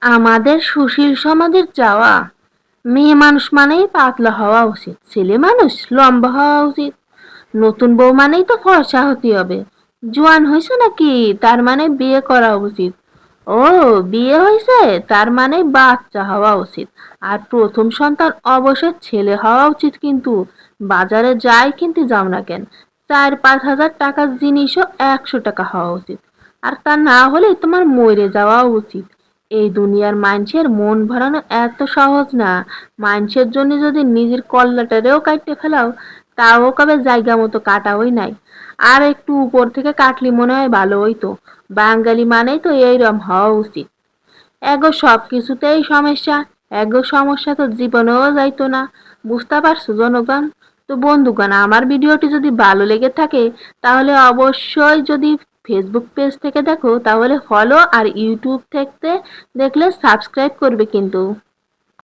আমাদের সুশীল সমাজের চাওয়া মেয়ে মানুষ মানেই পাতলা হওয়া উচিত, ছেলে মানুষ লম্বা হওয়া উচিত, নতুন বউ মানেই তো ফর্সা হতে হবে, জোয়ান হয়েছে নাকি তার মানে বিয়ে করা উচিত, ও বিয়ে হয়েছে তার মানে বাচ্চা হওয়া উচিত, আর প্রথম সন্তান অবশ্যই ছেলে হওয়া উচিত। কিন্তু বাজারে যাই কিনতে যাও না কেন, 4-5 হাজার টাকার জিনিসও 100 টাকা হওয়া উচিত, আর তা না হলে তোমার মরে যাওয়া উচিত। এই দুনিয়ার মানুষের মন ভরানো এত সহজ না। মানুষের জন্য যদি নিজের কল্লাটারেও কাটতে ফেলাও, তাও কবে জায়গা মতো কাটাওই নাই। আর একটু উপর থেকে কাটলি মনে হয় ভালো হইতো। বাঙালি মানেই তো এইরকম হওয়া উচিত। এগো সব কিছুতেই সমস্যা, এগো সমস্যা তো জীবনেও যাইতো না। বুঝতে পারছো জনগণ? তো বন্ধুগণ, আমার ভিডিওটি যদি ভালো লেগে থাকে তাহলে অবশ্যই, যদি ফেসবুক পেজ থেকে দেখো তাহলে ফলো, আর ইউটিউব থেকে দেখলে সাবস্ক্রাইব করবে কিন্তু।